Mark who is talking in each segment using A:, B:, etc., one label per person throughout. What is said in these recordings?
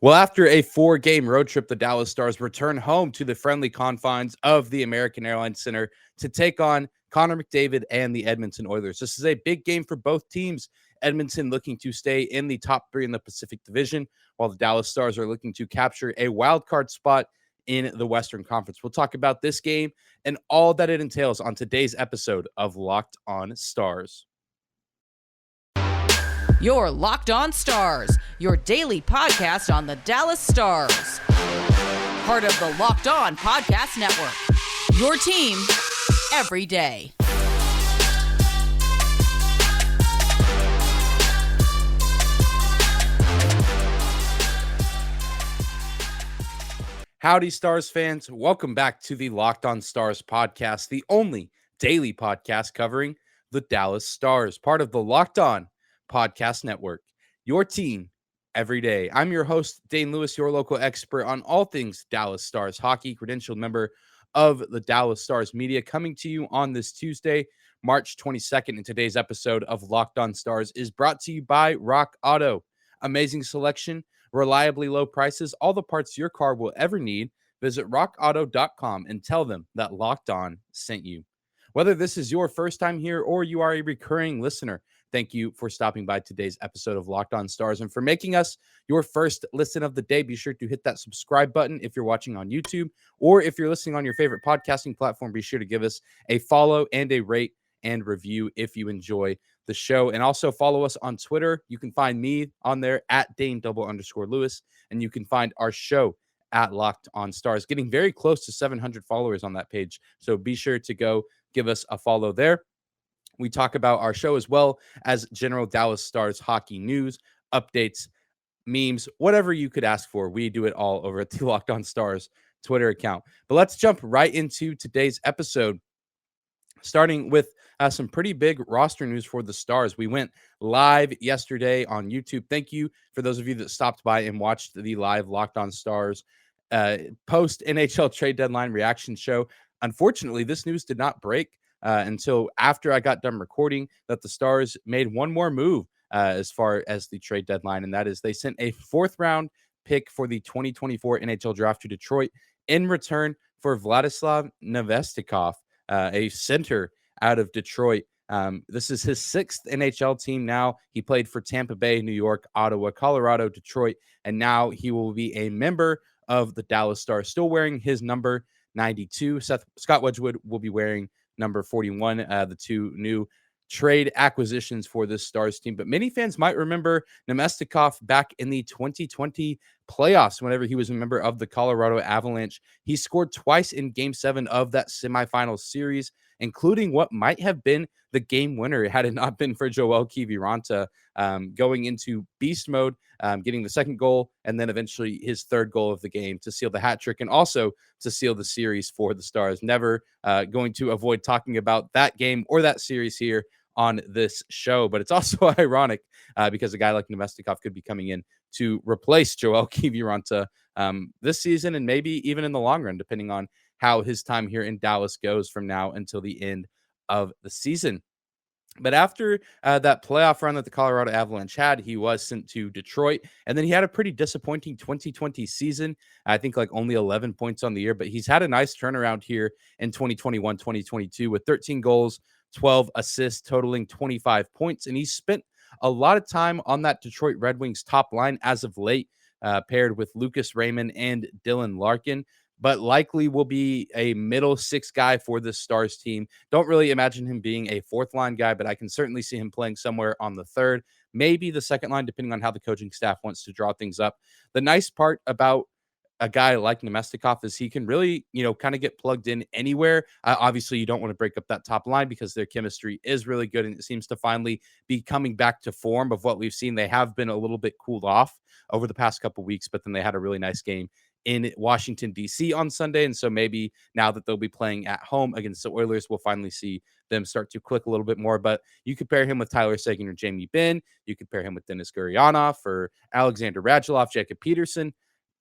A: Well, after a 4-game road trip, the Dallas Stars return home to the friendly confines of the American Airlines Center to take on Conor McDavid and the Edmonton Oilers. This is a big game for both teams. Edmonton looking to stay in the top 3 in the Pacific Division, while the Dallas Stars are looking to capture a wild card spot in the Western Conference. We'll talk about this game and all that it entails on today's episode of Locked On Stars.
B: You're Locked On Stars, your daily podcast on the Dallas Stars. Part of the Locked On Podcast Network, your team every day.
A: Howdy, Stars fans. Welcome back to the Locked On Stars podcast, the only daily podcast covering the Dallas Stars, part of the Locked On Podcast Network, your team every day. I'm your host, Dane Lewis, your local expert on all things Dallas Stars hockey, credentialed member of the Dallas Stars media, coming to you on this Tuesday, March 22nd. And today's episode of Locked On Stars is brought to you by Rock Auto. Amazing selection, reliably low prices, all the parts your car will ever need. Visit rockauto.com and tell them that Locked On sent you. Whether this is your first time here or you are a recurring listener, thank you for stopping by today's episode of Locked On Stars and for making us your first listen of the day. Be sure to hit that subscribe button if you're watching on YouTube, or if you're listening on your favorite podcasting platform, be sure to give us a follow and a rate and review if you enjoy the show. And also follow us on Twitter. You can find me on there at Dane_Lewis, and you can find our show at Locked On Stars, getting very close to 700 followers on that page. So be sure to go give us a follow there. We talk about our show as well as general Dallas Stars hockey news, updates, memes, whatever you could ask for. We do it all over at the Locked On Stars Twitter account. But let's jump right into today's episode, starting with some pretty big roster news for the Stars. We went live yesterday on YouTube. Thank you for those of you that stopped by and watched the live Locked On Stars post NHL trade deadline reaction show. Unfortunately, this news did not break until after I got done recording, that the Stars made one more move as far as the trade deadline, and that is they sent a 4th-round pick for the 2024 NHL draft to Detroit in return for Vladislav Namestinkov, a center out of Detroit. This is his 6th NHL team now. He played for Tampa Bay, New York, Ottawa, Colorado, Detroit, and now he will be a member of the Dallas Stars, still wearing his number 92. Scott Wedgwood will be wearing number 41, the two new trade acquisitions for this Stars team. But many fans might remember Namestnikov back in the 2020 playoffs whenever he was a member of the Colorado Avalanche. He scored twice in Game 7 of that semifinal series, including what might have been the game winner had it not been for Joel Kiviranta going into beast mode, getting the 2nd goal, and then eventually his 3rd goal of the game to seal the hat trick and also to seal the series for the Stars. Never going to avoid talking about that game or that series here on this show, but it's also ironic because a guy like Namestnikov could be coming in to replace Joel Kiviranta this season and maybe even in the long run, depending on how his time here in Dallas goes from now until the end of the season. But after that playoff run that the Colorado Avalanche had, he was sent to Detroit, and then he had a pretty disappointing 2020 season. I think like only 11 points on the year, but he's had a nice turnaround here in 2021-2022 with 13 goals, 12 assists, totaling 25 points, and he's spent a lot of time on that Detroit Red Wings top line as of late, paired with Lucas Raymond and Dylan Larkin, but likely will be a middle 6 guy for the Stars team. Don't really imagine him being a 4th line guy, but I can certainly see him playing somewhere on the 3rd, maybe the 2nd line, depending on how the coaching staff wants to draw things up. The nice part about a guy like Namestnikov is he can really, kind of get plugged in anywhere. Obviously, you don't want to break up that top line because their chemistry is really good, and it seems to finally be coming back to form of what we've seen. They have been a little bit cooled off over the past couple weeks, but then they had a really nice game in Washington, D.C. on Sunday. And so maybe now that they'll be playing at home against the Oilers, we'll finally see them start to click a little bit more. But you could pair him with Tyler Sagan or Jamie Benn. You could pair him with Denis Gurianov or Alexander Radulov, Jacob Peterson.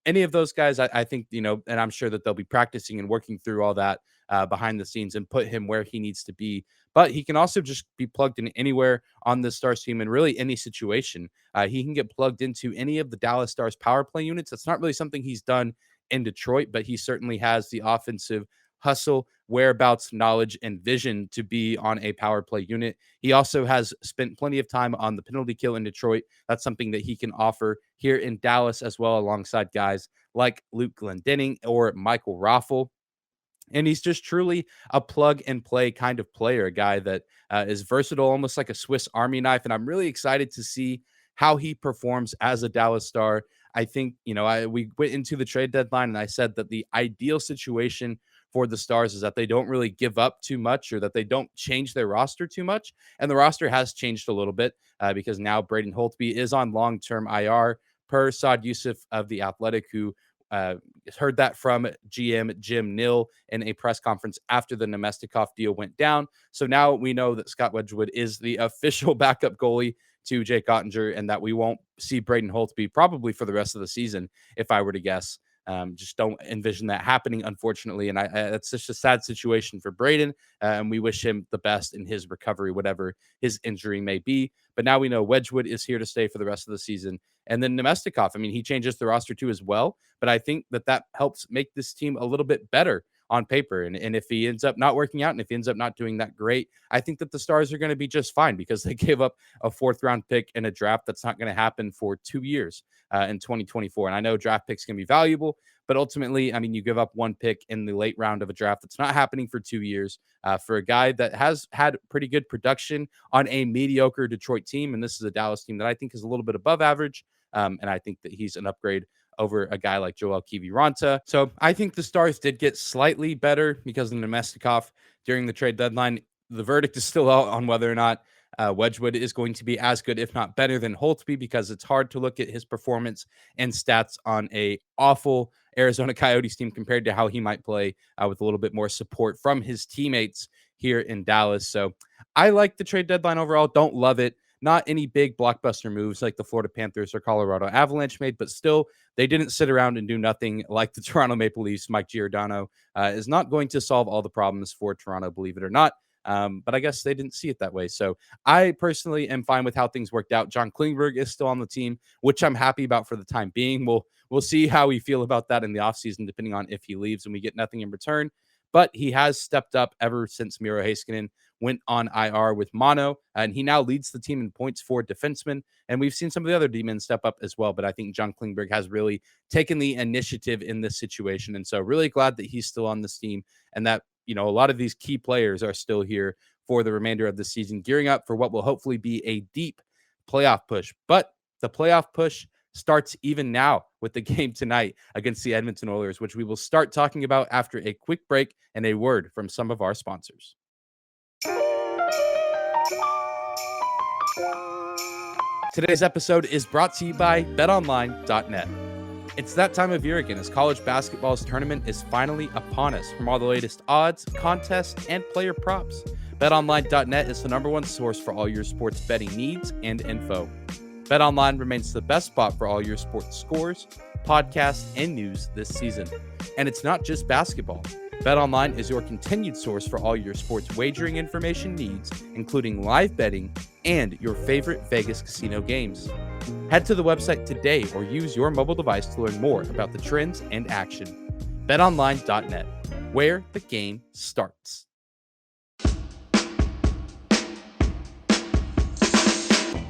A: Any of those guys, I think, and I'm sure that they'll be practicing and working through all that behind the scenes and put him where he needs to be. But he can also just be plugged in anywhere on the Stars team in really any situation. He can get plugged into any of the Dallas Stars power play units. That's not really something he's done in Detroit, but he certainly has the offensive hustle, whereabouts, knowledge, and vision to be on a power play unit. He also has spent plenty of time on the penalty kill in Detroit. That's something that he can offer here in Dallas as well, alongside guys like Luke Glendening or Michael Raffle. And he's just truly a plug and play kind of player, a guy that is versatile, almost like a Swiss Army knife. And I'm really excited to see how he performs as a Dallas Star. I think, we went into the trade deadline and I said that the ideal situation for the Stars is that they don't really give up too much or that they don't change their roster too much. And the roster has changed a little bit because now Braden Holtby is on long-term IR per Saad Youssef of The Athletic, who heard that from GM Jim Nill in a press conference after the Namestinkov deal went down. So now we know that Scott Wedgwood is the official backup goalie to Jake Ottinger and that we won't see Braden Holtby probably for the rest of the season, if I were to guess. Just don't envision that happening, unfortunately. And it's just a sad situation for Braden. And we wish him the best in his recovery, whatever his injury may be. But now we know Wedgwood is here to stay for the rest of the season. And then Namestnikov, he changes the roster too as well. But I think that helps make this team a little bit better on paper. And if he ends up not working out and if he ends up not doing that great, I think that the Stars are going to be just fine because they gave up a 4th-round pick in a draft that's not going to happen for 2 years in 2024. And I know draft picks can be valuable, but ultimately, you give up 1 pick in the late round of a draft that's not happening for 2 years for a guy that has had pretty good production on a mediocre Detroit team. And this is a Dallas team that I think is a little bit above average. And I think that he's an upgrade over a guy like Joel Kiviranta. So I think the Stars did get slightly better because of Namestnikov during the trade deadline. The verdict is still out on whether or not Wedgwood is going to be as good, if not better, than Holtby, because it's hard to look at his performance and stats on a awful Arizona Coyotes team compared to how he might play with a little bit more support from his teammates here in Dallas. So I like the trade deadline overall. Don't love it. Not any big blockbuster moves like the Florida Panthers or Colorado Avalanche made, but still, they didn't sit around and do nothing like the Toronto Maple Leafs. Mike Giordano is not going to solve all the problems for Toronto, believe it or not. But I guess they didn't see it that way. So I personally am fine with how things worked out. John Klingberg is still on the team, which I'm happy about for the time being. We'll see how we feel about that in the offseason, depending on if he leaves and we get nothing in return. But he has stepped up ever since Miro Heiskanen went on IR with mono, and he now leads the team in points for defensemen. And we've seen some of the other D-men step up as well, but I think John Klingberg has really taken the initiative in this situation. And so really glad that he's still on this team and that, a lot of these key players are still here for the remainder of the season, gearing up for what will hopefully be a deep playoff push. But the playoff push starts even now with the game tonight against the Edmonton Oilers, which we will start talking about after a quick break and a word from some of our sponsors. Today's episode is brought to you by BetOnline.net. It's that time of year again as college basketball's tournament is finally upon us. From all the latest odds, contests, and player props, BetOnline.net is the #1 source for all your sports betting needs and info. BetOnline remains the best spot for all your sports scores, podcasts, and news this season. And it's not just basketball. BetOnline is your continued source for all your sports wagering information needs, including live betting and your favorite Vegas casino games. Head to the website today or use your mobile device to learn more about the trends and action. BetOnline.net, where the game starts.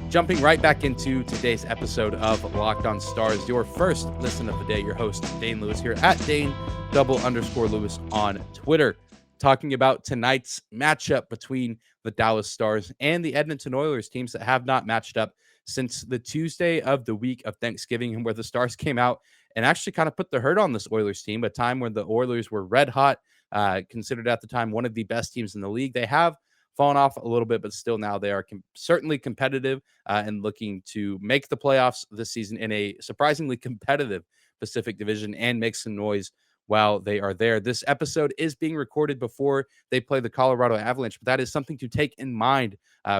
A: Jumping right back into today's episode of Locked On Stars, your first listen of the day. Your host, Dane Lewis, here at Dane_Lewis on Twitter, talking about tonight's matchup between the Dallas Stars and the Edmonton Oilers, teams that have not matched up since the Tuesday of the week of Thanksgiving, and where the Stars came out and actually kind of put the hurt on this Oilers team, a time when the Oilers were red hot, considered at the time one of the best teams in the league. They have fallen off a little bit, but still now they are certainly competitive and looking to make the playoffs this season in a surprisingly competitive Pacific Division and make some noise while they are there. This episode is being recorded before they play the Colorado Avalanche, but that is something to take in mind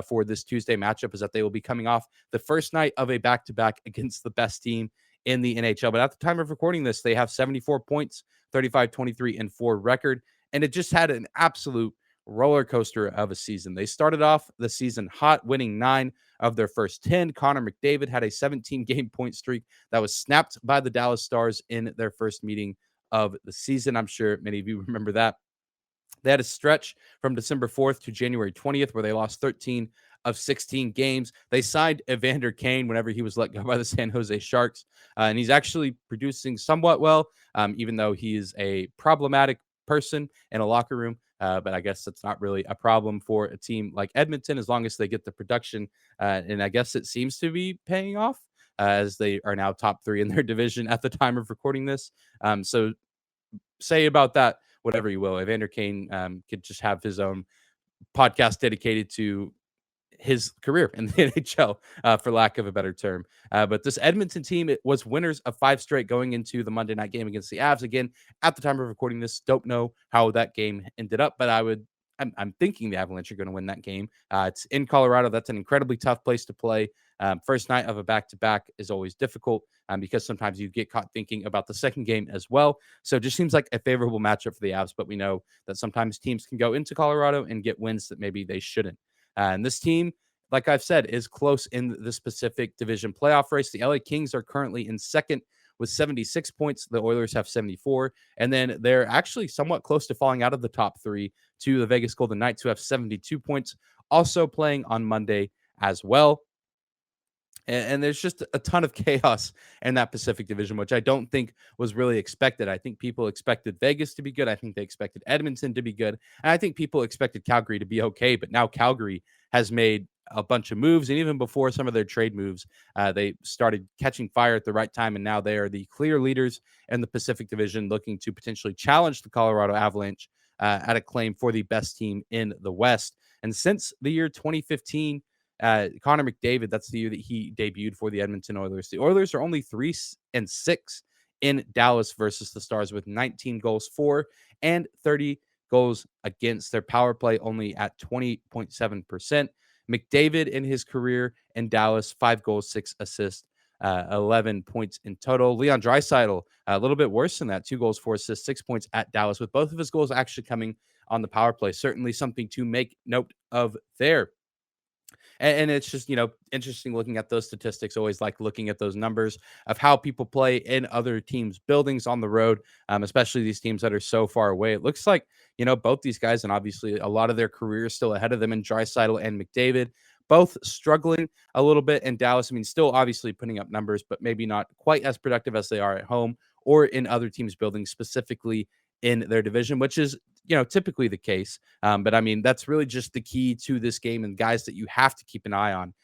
A: for this Tuesday matchup, is that they will be coming off the first night of a back-to-back against the best team in the NHL. But at the time of recording this, they have 74 points, 35-23-4 record, And it just had an absolute roller coaster of a season. They started off the season hot, winning 9 of their first 10. Conor McDavid had a 17-game point streak that was snapped by the Dallas Stars in their first meeting of the season. I'm sure many of you remember that. They had a stretch from December 4th to January 20th where they lost 13 of 16 games. They signed Evander Kane whenever he was let go by the San Jose Sharks, and he's actually producing somewhat well, even though he is a problematic person in a locker room. But I guess that's not really a problem for a team like Edmonton as long as they get the production. And I guess it seems to be paying off as they are now top 3 in their division at the time of recording this. So say about that whatever you will. Evander Kane could just have his own podcast dedicated to his career in the NHL, for lack of a better term. But this Edmonton team, it was winners of 5 straight going into the Monday night game against the Avs. Again, at the time of recording this, don't know how that game ended up, but I'm thinking the Avalanche are going to win that game. It's in Colorado. That's an incredibly tough place to play. First night of a back-to-back is always difficult because sometimes you get caught thinking about the second game as well. So it just seems like a favorable matchup for the Avs, but we know that sometimes teams can go into Colorado and get wins that maybe they shouldn't. And this team, like I've said, is close in the specific division playoff race. The LA Kings are currently in second with 76 points. The Oilers have 74. And then they're actually somewhat close to falling out of the top 3 to the Vegas Golden Knights, who have 72 points, also playing on Monday as well. And there's just a ton of chaos in that Pacific Division, which I don't think was really expected. I think people expected Vegas to be good. I think they expected Edmonton to be good. And I think people expected Calgary to be okay. But now Calgary has made a bunch of moves. And even before some of their trade moves, they started catching fire at the right time. And now they are the clear leaders in the Pacific Division, looking to potentially challenge the Colorado Avalanche at a claim for the best team in the West. And since the year 2015, Conor McDavid, that's the year that he debuted for the Edmonton Oilers. The Oilers are only 3-6 in Dallas versus the Stars with 19 goals for and 30 goals against. Their power play only at 20.7%. McDavid in his career in Dallas, 5 goals, 6 assists, 11 points in total. Leon Draisaitl, a little bit worse than that, 2 goals, 4 assists, 6 points at Dallas, with both of his goals actually coming on the power play. Certainly something to make note of there. And it's just, interesting looking at those statistics. Always like looking at those numbers of how people play in other teams' buildings on the road, especially these teams that are so far away. It looks like, both these guys, and obviously a lot of their careers still ahead of them in Draisaitl and McDavid, both struggling a little bit in Dallas. I mean, still obviously putting up numbers, but maybe not quite as productive as they are at home or in other teams' buildings, specifically in their division, which is, typically the case. But I mean, that's really just the key to this game and guys that you have to keep an eye on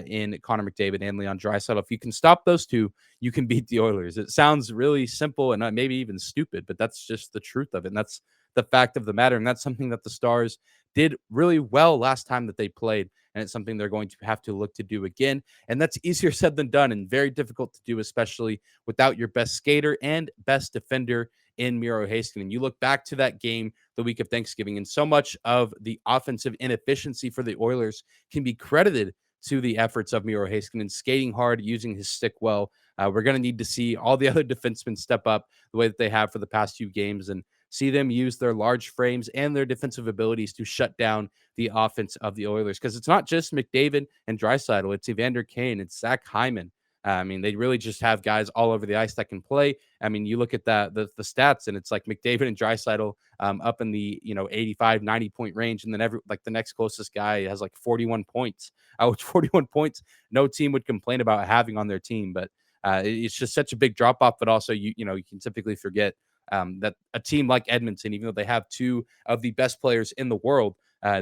A: in Conor McDavid and Leon Draisaitl. If you can stop those two, you can beat the Oilers. It sounds really simple and maybe even stupid, but that's just the truth of it. And that's the fact of the matter. And that's something that the Stars did really well last time that they played. And it's something they're going to have to look to do again. And that's easier said than done and very difficult to do, especially without your best skater and best defender in Miro Heiskanen. You look back to that game the week of Thanksgiving, and so much of the offensive inefficiency for the Oilers can be credited to the efforts of Miro Heiskanen skating hard, using his stick well. We're going to need to see all the other defensemen step up the way that they have for the past few games and see them use their large frames and their defensive abilities to shut down the offense of the Oilers. Because it's not just McDavid and Draisaitl, it's Evander Kane, it's Zach Hyman. I mean, they really just have guys all over the ice that can play. I mean, you look at the stats, and it's like McDavid and Draisaitl up in the 85, 90 point range, and then the next closest guy has like 41 points. Which 41 points, no team would complain about having on their team, but it's just such a big drop off. But also, you can typically forget that a team like Edmonton, even though they have 2 of the best players in the world,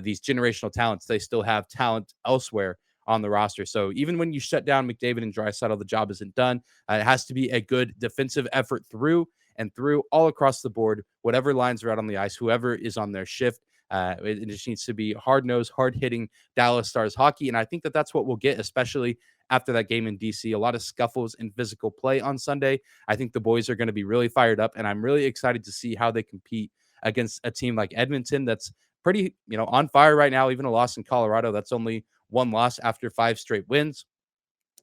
A: these generational talents, they still have talent elsewhere on the roster. So even when you shut down McDavid and Draisaitl, the job isn't done. It has to be a good defensive effort through and through all across the board, whatever lines are out on the ice, whoever is on their shift. It just needs to be hard-nosed, hard-hitting Dallas Stars hockey. And I think that that's what we'll get, especially after that game in DC. A lot of scuffles and physical play on Sunday. I think the boys are going to be really fired up, and I'm really excited to see how they compete against a team like Edmonton that's pretty, on fire right now. Even a loss in Colorado, that's only 1 loss after 5 straight wins.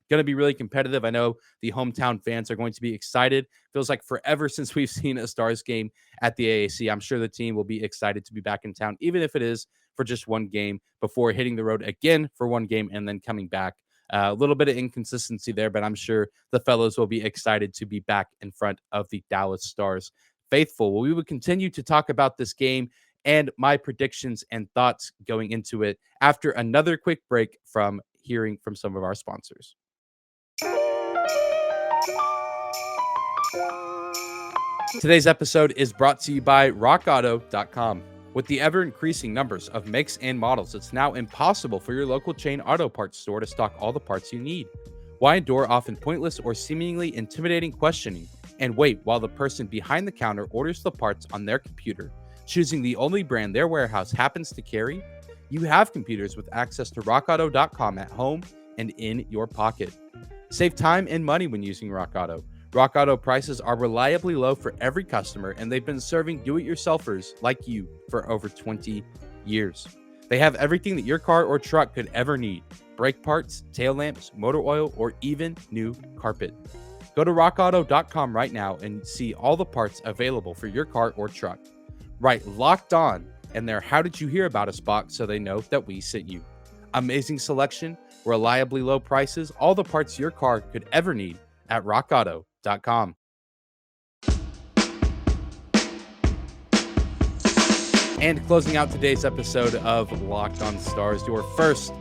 A: going to be really competitive. I know the hometown fans are going to be excited. Feels like forever since we've seen a Stars game at the AAC. I'm sure the team will be excited to be back in town, even if it is for just one game before hitting the road again for one game and then coming back. A little bit of inconsistency there, but I'm sure the fellows will be excited to be back in front of the Dallas Stars faithful. Well, we will continue to talk about this game and my predictions and thoughts going into it after another quick break from hearing from some of our sponsors. Today's episode is brought to you by RockAuto.com. With the ever-increasing numbers of makes and models, it's now impossible for your local chain auto parts store to stock all the parts you need. Why endure often pointless or seemingly intimidating questioning and wait while the person behind the counter orders the parts on their computer, choosing the only brand their warehouse happens to carry? You have computers with access to RockAuto.com at home and in your pocket. Save time and money when using Rock Auto. Rock Auto prices are reliably low for every customer, and they've been serving do-it-yourselfers like you for over 20 years. They have everything that your car or truck could ever need: brake parts, tail lamps, motor oil, or even new carpet. Go to rockauto.com right now and see all the parts available for your car or truck. Write Locked On in their How Did You Hear About Us box so they know that we sent you. Amazing selection, reliably low prices, all the parts your car could ever need at rockauto.com. And closing out today's episode of Locked On Stars, your first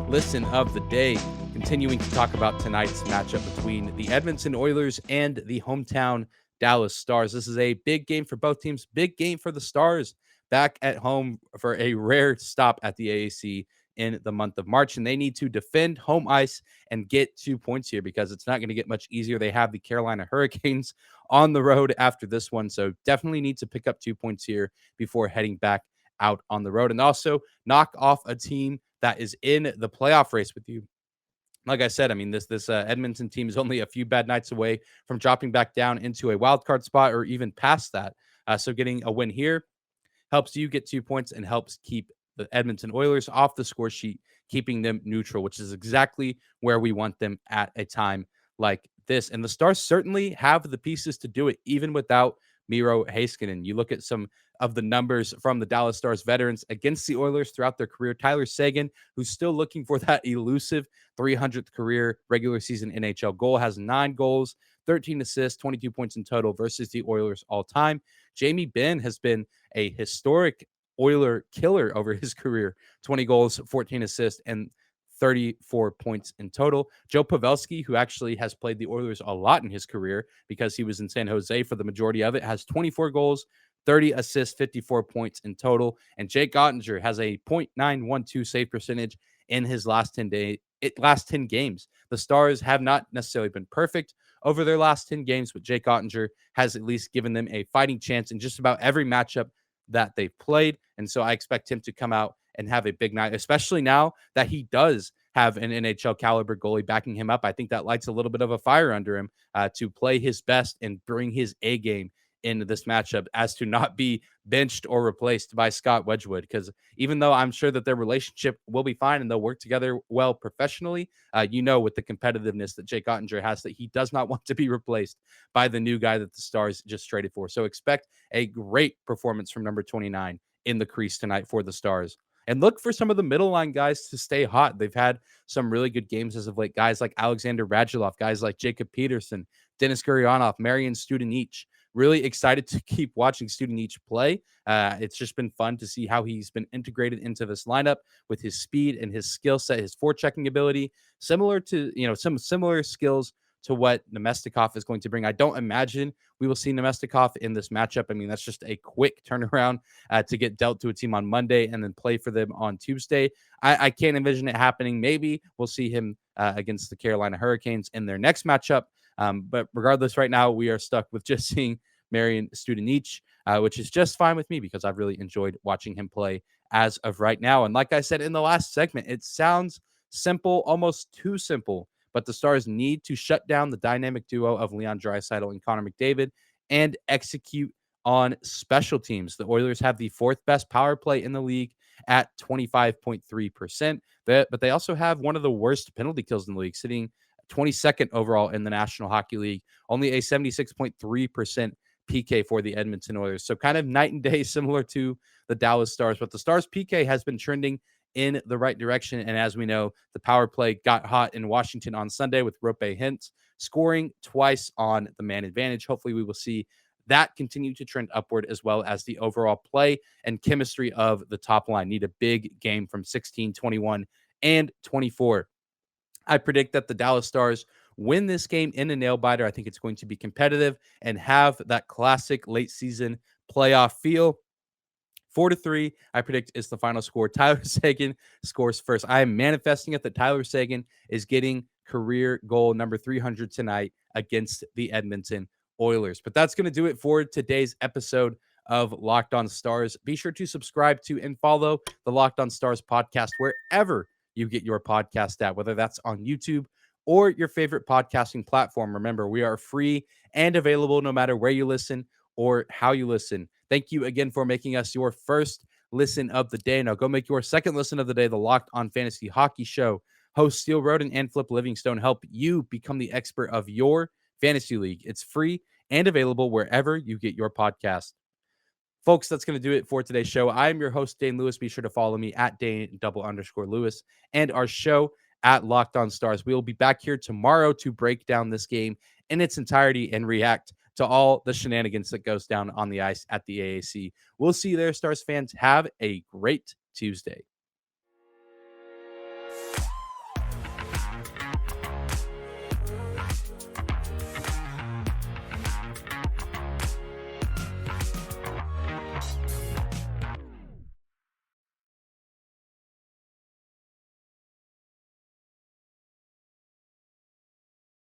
A: listen of the day, continuing to talk about tonight's matchup between the Edmonton Oilers and the hometown Dallas Stars. This is a big game for both teams, big game for the Stars back at home for a rare stop at the AAC in the month of March, and they need to defend home ice and get 2 points here because it's not going to get much easier. They have the Carolina Hurricanes on the road after this one, so definitely need to pick up 2 points here before heading back out on the road and also knock off a team that is in the playoff race with you. Like I said, I mean, this Edmonton team is only a few bad nights away from dropping back down into a wild card spot or even past that. So getting a win here helps you get 2 points and helps keep the Edmonton Oilers off the score sheet, keeping them neutral, which is exactly where we want them at a time like this. And the Stars certainly have the pieces to do it, even without Miro Heiskanen. You look at some of the numbers from the Dallas Stars veterans against the Oilers throughout their career. Tyler Sagan, who's still looking for that elusive 300th career regular season NHL goal, has 9 goals, 13 assists, 22 points in total versus the Oilers all time. Jamie Benn has been a historic Oiler killer over his career, 20 goals, 14 assists, and 34 points in total. Joe Pavelski, who actually has played the Oilers a lot in his career because he was in San Jose for the majority of it, has 24 goals, 30 assists, 54 points in total. And Jake Ottinger has a .912 save percentage in his last 10 games. The Stars have not necessarily been perfect over their last 10 games, but Jake Ottinger has at least given them a fighting chance in just about every matchup that they've played. And so I expect him to come out and have a big night, especially now that he does have an NHL caliber goalie backing him up. I think that lights a little bit of a fire under him to play his best and bring his A game into this matchup, as to not be benched or replaced by Scott Wedgwood. Because even though I'm sure that their relationship will be fine and they'll work together well professionally, with the competitiveness that Jake Ottinger has, that he does not want to be replaced by the new guy that the Stars just traded for. So expect a great performance from number 29 in the crease tonight for the Stars. And look for some of the middle line guys to stay hot. They've had some really good games as of late. Guys like Alexander Radulov, guys like Jacob Peterson, Dennis Gurianov, Marian Studenic. Really excited to keep watching Studenic play. It's just been fun to see how he's been integrated into this lineup with his speed and his skill set, his forechecking ability, similar to, some similar skills to what Namestnikov is going to bring. I don't imagine we will see Namestnikov in this matchup. I mean, that's just a quick turnaround to get dealt to a team on Monday and then play for them on Tuesday. I can't envision it happening. Maybe we'll see him against the Carolina Hurricanes in their next matchup. But regardless, right now, we are stuck with just seeing Marian Studenic, which is just fine with me because I've really enjoyed watching him play as of right now. And like I said in the last segment, it sounds simple, almost too simple, but the Stars need to shut down the dynamic duo of Leon Draisaitl and Conor McDavid and execute on special teams. The Oilers have the 4th best power play in the league at 25.3%, but they also have one of the worst penalty kills in the league, sitting 22nd overall in the National Hockey League, only a 76.3% PK for the Edmonton Oilers. So kind of night and day, similar to the Dallas Stars, but the Stars PK has been trending in the right direction. And as we know, the power play got hot in Washington on Sunday with Rope Hintz scoring twice on the man advantage. Hopefully we will see that continue to trend upward, as well as the overall play and chemistry of the top line. Need a big game from 16, 21, and 24. I predict that the Dallas Stars win this game in a nail biter. I think it's going to be competitive and have that classic late season playoff feel. 4-3, I predict, is the final score. Tyler Sagan scores first. I am manifesting it that Tyler Sagan is getting career goal number 300 tonight against the Edmonton Oilers. But that's going to do it for today's episode of Locked On Stars. Be sure to subscribe to and follow the Locked On Stars podcast wherever you get your podcast at, whether that's on YouTube or your favorite podcasting platform. Remember, we are free and available no matter where you listen or how you listen. Thank you again for making us your first listen of the day. Now go make your second listen of the day, the Locked On Fantasy Hockey Show. Hosts Steele Roden and Flip Livingstone help you become the expert of your fantasy league. It's free and available wherever you get your podcast. Folks, that's going to do it for today's show. I am your host, Dane Lewis. Be sure to follow me at Dane_Lewis and our show at Locked On Stars. We will be back here tomorrow to break down this game in its entirety and react to all the shenanigans that goes down on the ice at the AAC. We'll see you there, Stars fans. Have a great Tuesday.